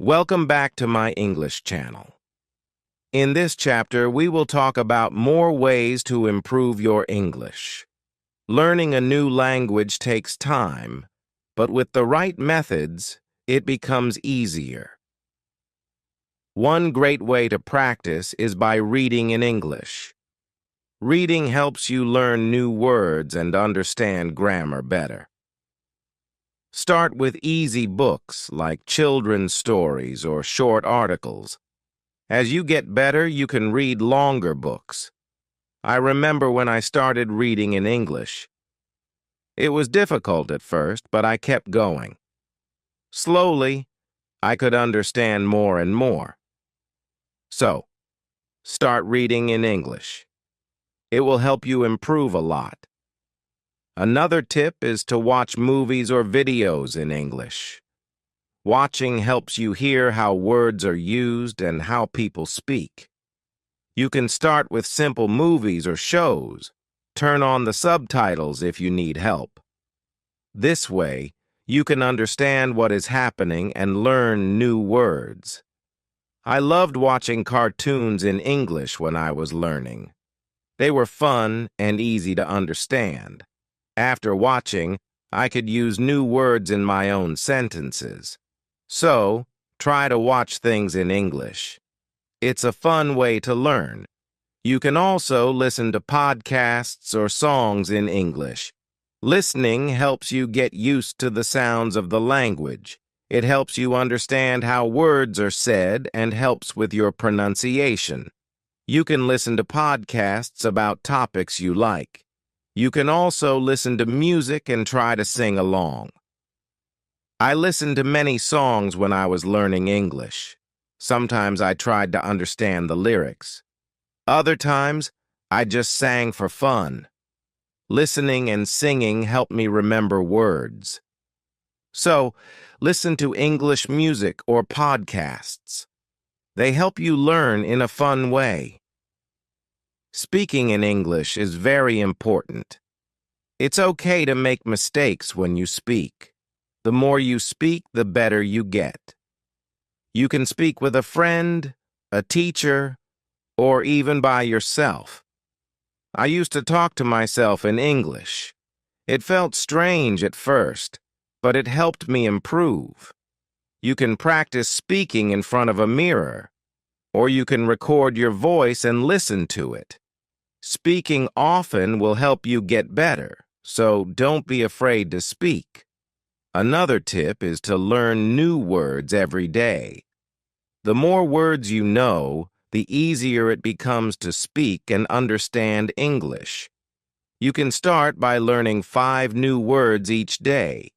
Welcome back to my English channel. In this chapter, we will talk about more ways to improve your English. Learning a new language takes time, but with the right methods, it becomes easier. One great way to practice is by reading in English. Reading helps you learn new words and understand grammar better. Start with easy books like children's stories or short articles. As you get better, you can read longer books. I remember when I started reading in English. It was difficult at first, but I kept going. Slowly, I could understand more and more. So, start reading in English. It will help you improve a lot. Another tip is to watch movies or videos in English. Watching helps you hear how words are used and how people speak. You can start with simple movies or shows. Turn on the subtitles if you need help. This way, you can understand what is happening and learn new words. I loved watching cartoons in English when I was learning. They were fun and easy to understand. After watching, I could use new words in my own sentences. So, try to watch things in English. It's a fun way to learn. You can also listen to podcasts or songs in English. Listening helps you get used to the sounds of the language. It helps you understand how words are said and helps with your pronunciation. You can listen to podcasts about topics you like. You can also listen to music and try to sing along. I listened to many songs when I was learning English. Sometimes I tried to understand the lyrics. Other times, I just sang for fun. Listening and singing helped me remember words. So, listen to English music or podcasts. They help you learn in a fun way. Speaking in English is very important. It's okay to make mistakes when you speak. The more you speak, the better you get. You can speak with a friend, a teacher, or even by yourself. I used to talk to myself in English. It felt strange at first, but it helped me improve. You can practice speaking in front of a mirror, or you can record your voice and listen to it. Speaking often will help you get better, so don't be afraid to speak. Another tip is to learn new words every day. The more words you know, the easier it becomes to speak and understand English. You can start by learning 5 new words each day.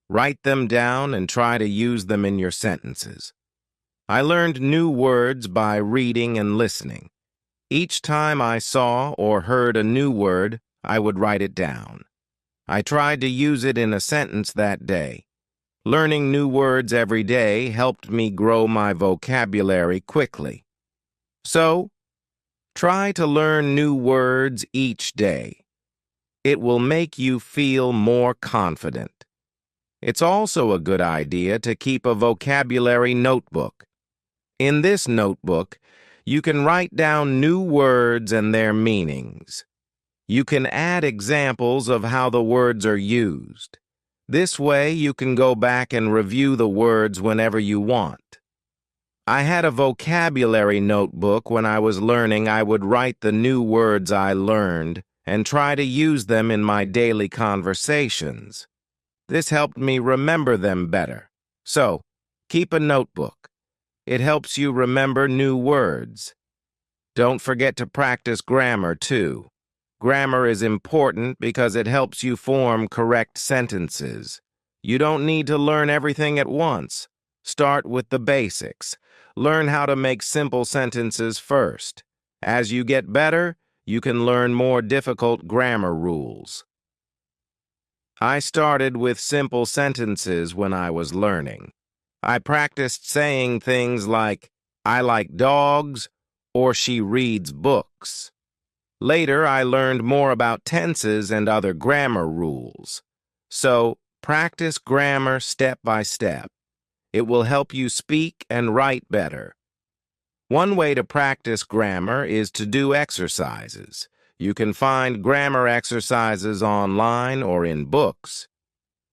Write them down and try to use them in your sentences. I learned new words by reading and listening. Each time I saw or heard a new word, I would write it down. I tried to use it in a sentence that day. Learning new words every day helped me grow my vocabulary quickly. So, try to learn new words each day. It will make you feel more confident. It's also a good idea to keep a vocabulary notebook. In this notebook, you can write down new words and their meanings. You can add examples of how the words are used. This way, you can go back and review the words whenever you want. I had a vocabulary notebook when I was learning. I would write the new words I learned and try to use them in my daily conversations. This helped me remember them better. So, keep a notebook. It helps you remember new words. Don't forget to practice grammar, too. Grammar is important because it helps you form correct sentences. You don't need to learn everything at once. Start with the basics. Learn how to make simple sentences first. As you get better, you can learn more difficult grammar rules. I started with simple sentences when I was learning. I practiced saying things like, I like dogs, or she reads books. Later, I learned more about tenses and other grammar rules. So, practice grammar step by step. It will help you speak and write better. One way to practice grammar is to do exercises. You can find grammar exercises online or in books.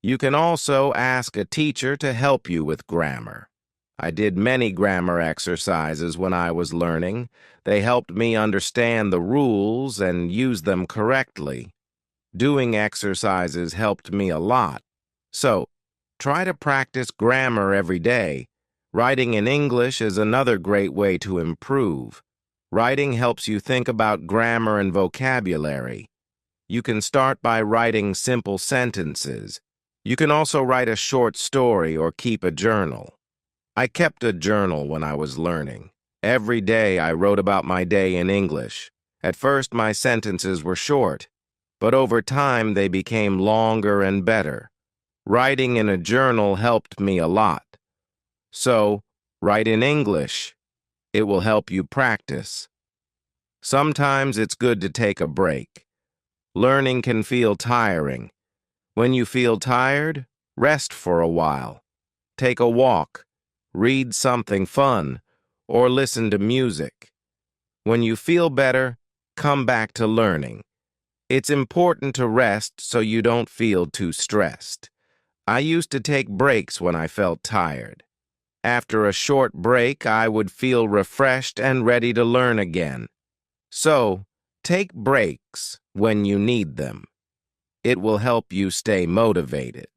You can also ask a teacher to help you with grammar. I did many grammar exercises when I was learning. They helped me understand the rules and use them correctly. Doing exercises helped me a lot. So, try to practice grammar every day. Writing in English is another great way to improve. Writing helps you think about grammar and vocabulary. You can start by writing simple sentences. You can also write a short story or keep a journal. I kept a journal when I was learning. Every day I wrote about my day in English. At first my sentences were short, but over time they became longer and better. Writing in a journal helped me a lot. So, write in English. It will help you practice. Sometimes it's good to take a break. Learning can feel tiring. When you feel tired, rest for a while. Take a walk, read something fun, or listen to music. When you feel better, come back to learning. It's important to rest so you don't feel too stressed. I used to take breaks when I felt tired. After a short break, I would feel refreshed and ready to learn again. So, take breaks when you need them. It will help you stay motivated.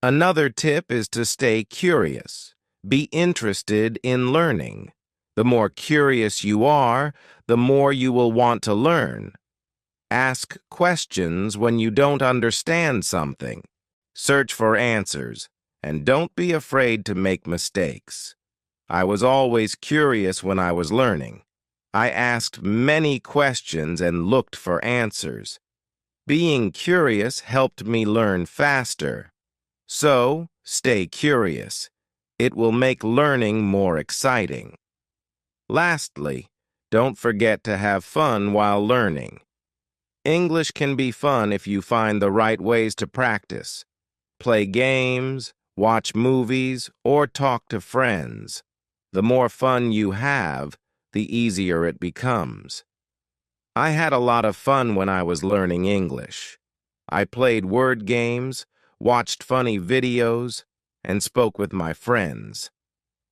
Another tip is to stay curious. Be interested in learning. The more curious you are, the more you will want to learn. Ask questions when you don't understand something. Search for answers, and don't be afraid to make mistakes. I was always curious when I was learning. I asked many questions and looked for answers. Being curious helped me learn faster. So, stay curious. It will make learning more exciting. Lastly, don't forget to have fun while learning. English can be fun if you find the right ways to practice. Play games, watch movies, or talk to friends. The more fun you have, the easier it becomes. I had a lot of fun when I was learning English. I played word games, watched funny videos, and spoke with my friends.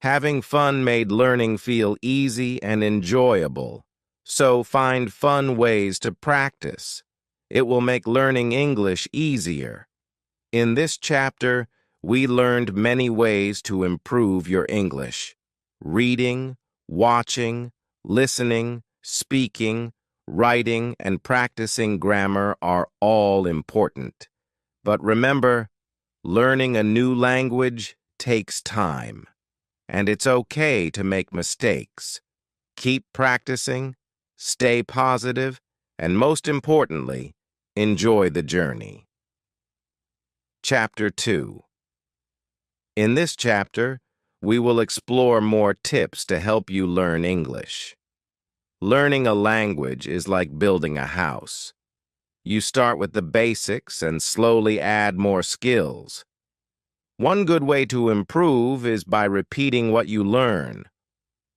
Having fun made learning feel easy and enjoyable, so find fun ways to practice. It will make learning English easier. In this chapter, we learned many ways to improve your English. Reading, watching, listening, speaking, writing, and practicing grammar are all important. But remember, learning a new language takes time, and it's okay to make mistakes. Keep practicing, stay positive, and most importantly, enjoy the journey. Chapter 2. In this chapter, we will explore more tips to help you learn English. Learning a language is like building a house. You start with the basics and slowly add more skills. One good way to improve is by repeating what you learn.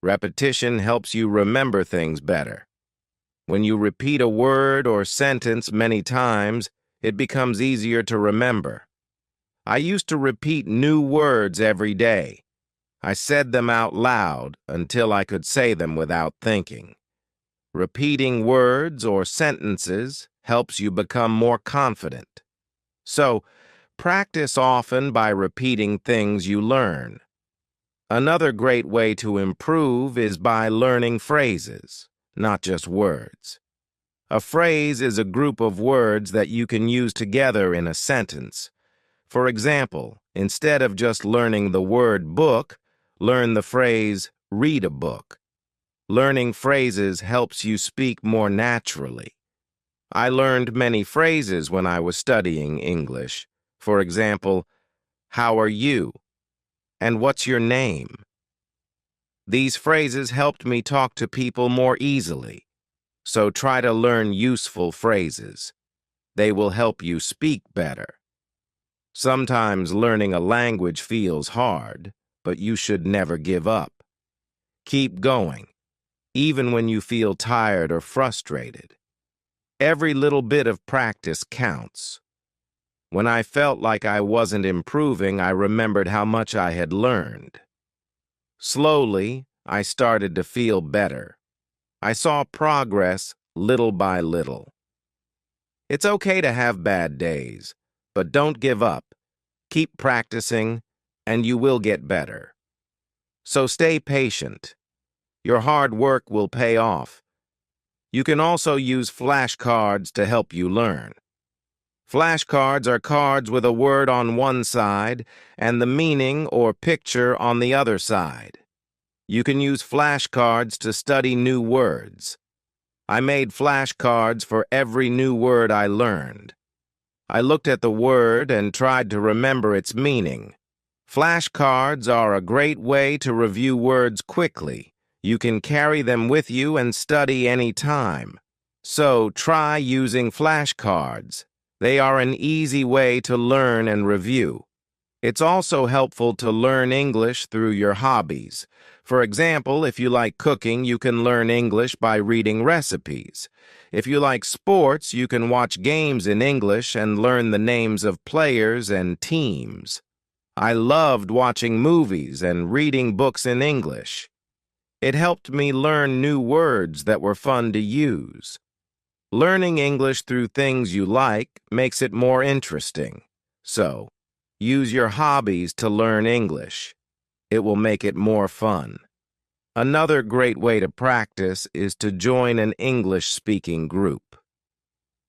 Repetition helps you remember things better. When you repeat a word or sentence many times, it becomes easier to remember. I used to repeat new words every day. I said them out loud until I could say them without thinking. Repeating words or sentences helps you become more confident. So, practice often by repeating things you learn. Another great way to improve is by learning phrases, not just words. A phrase is a group of words that you can use together in a sentence. For example, instead of just learning the word book, learn the phrase read a book. Learning phrases helps you speak more naturally. I learned many phrases when I was studying English. For example, how are you? And what's your name? These phrases helped me talk to people more easily. So try to learn useful phrases. They will help you speak better. Sometimes learning a language feels hard, but you should never give up. Keep going, even when you feel tired or frustrated. Every little bit of practice counts. When I felt like I wasn't improving, I remembered how much I had learned. Slowly, I started to feel better. I saw progress little by little. It's okay to have bad days, but don't give up. Keep practicing, and you will get better. So stay patient. Your hard work will pay off. You can also use flashcards to help you learn. Flashcards are cards with a word on one side and the meaning or picture on the other side. You can use flashcards to study new words. I made flashcards for every new word I learned. I looked at the word and tried to remember its meaning. Flashcards are a great way to review words quickly. You can carry them with you and study any time. So try using flashcards. They are an easy way to learn and review. It's also helpful to learn English through your hobbies. For example, if you like cooking, you can learn English by reading recipes. If you like sports, you can watch games in English and learn the names of players and teams. I loved watching movies and reading books in English. It helped me learn new words that were fun to use. Learning English through things you like makes it more interesting. So, use your hobbies to learn English. It will make it more fun. Another great way to practice is to join an English-speaking group.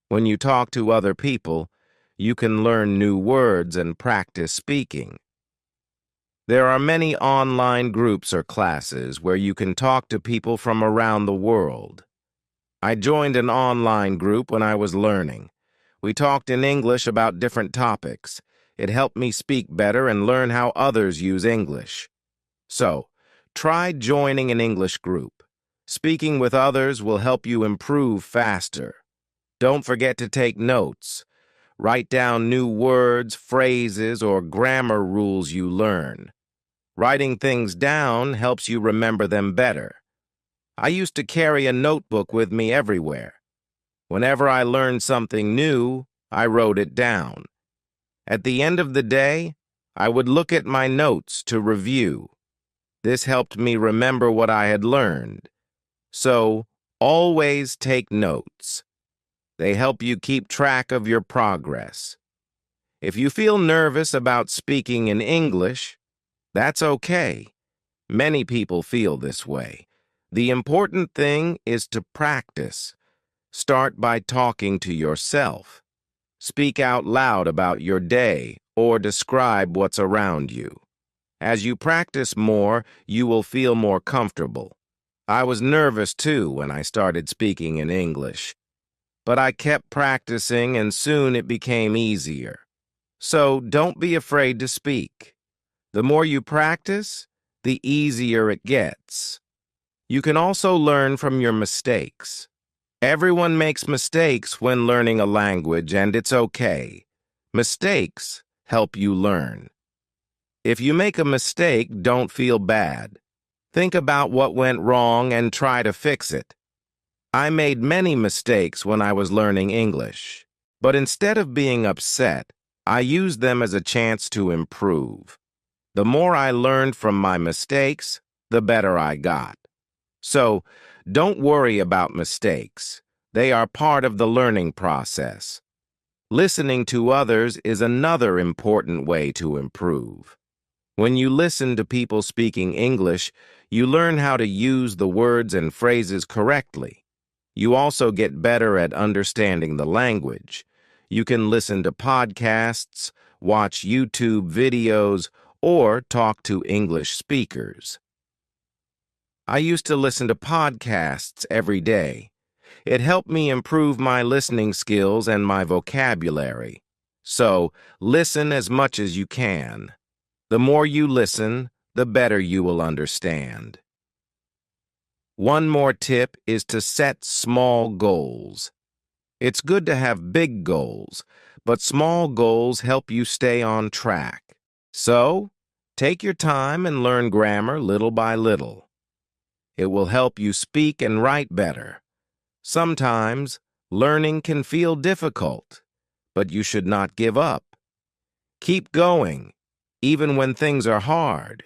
When you talk to other people, you can learn new words and practice speaking. There are many online groups or classes where you can talk to people from around the world. I joined an online group when I was learning. We talked in English about different topics. It helped me speak better and learn how others use English. So, try joining an English group. Speaking with others will help you improve faster. Don't forget to take notes. Write down new words, phrases, or grammar rules you learn. Writing things down helps you remember them better. I used to carry a notebook with me everywhere. Whenever I learned something new, I wrote it down. At the end of the day, I would look at my notes to review. This helped me remember what I had learned. So, always take notes. They help you keep track of your progress. If you feel nervous about speaking in English, that's okay. Many people feel this way. The important thing is to practice. Start by talking to yourself. Speak out loud about your day or describe what's around you. As you practice more, you will feel more comfortable. I was nervous too when I started speaking in English. But I kept practicing and soon it became easier. So don't be afraid to speak. The more you practice, the easier it gets. You can also learn from your mistakes. Everyone makes mistakes when learning a language, and it's okay. Mistakes help you learn. If you make a mistake, don't feel bad. Think about what went wrong and try to fix it. I made many mistakes when I was learning English, but instead of being upset, I used them as a chance to improve. The more I learned from my mistakes, the better I got. So, don't worry about mistakes. They are part of the learning process. Listening to others is another important way to improve. When you listen to people speaking English, you learn how to use the words and phrases correctly. You also get better at understanding the language. You can listen to podcasts, watch YouTube videos, or talk to English speakers. I used to listen to podcasts every day. It helped me improve my listening skills and my vocabulary. So, listen as much as you can. The more you listen, the better you will understand. One more tip is to set small goals. It's good to have big goals, but small goals help you stay on track. So, take your time and learn grammar little by little. It will help you speak and write better. Sometimes, learning can feel difficult, but you should not give up. Keep going, even when things are hard.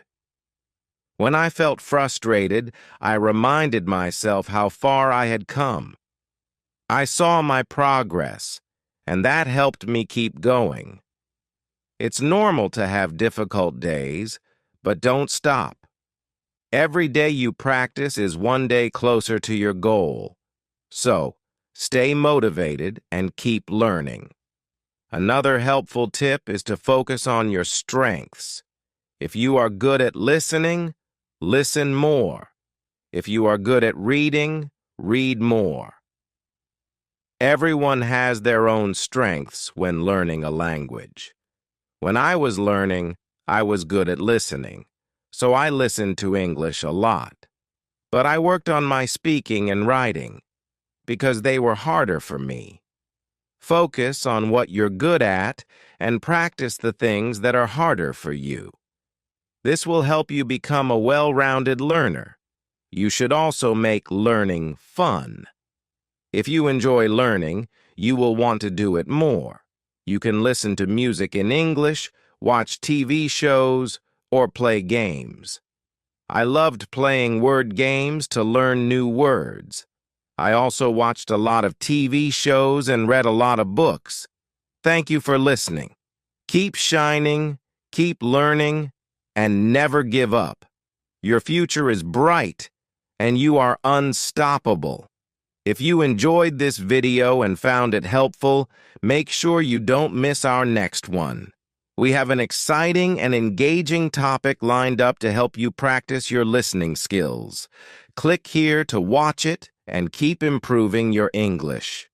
When I felt frustrated, I reminded myself how far I had come. I saw my progress, and that helped me keep going. It's normal to have difficult days, but don't stop. Every day you practice is one day closer to your goal. So, stay motivated and keep learning. Another helpful tip is to focus on your strengths. If you are good at listening, listen more. If you are good at reading, read more. Everyone has their own strengths when learning a language. When I was learning, I was good at listening, so I listened to English a lot. But I worked on my speaking and writing because they were harder for me. Focus on what you're good at and practice the things that are harder for you. This will help you become a well-rounded learner. You should also make learning fun. If you enjoy learning, you will want to do it more. You can listen to music in English, watch TV shows, or play games. I loved playing word games to learn new words. I also watched a lot of TV shows and read a lot of books. Thank you for listening. Keep shining, keep learning, and never give up. Your future is bright, and you are unstoppable. If you enjoyed this video and found it helpful, make sure you don't miss our next one. We have an exciting and engaging topic lined up to help you practice your listening skills. Click here to watch it and keep improving your English.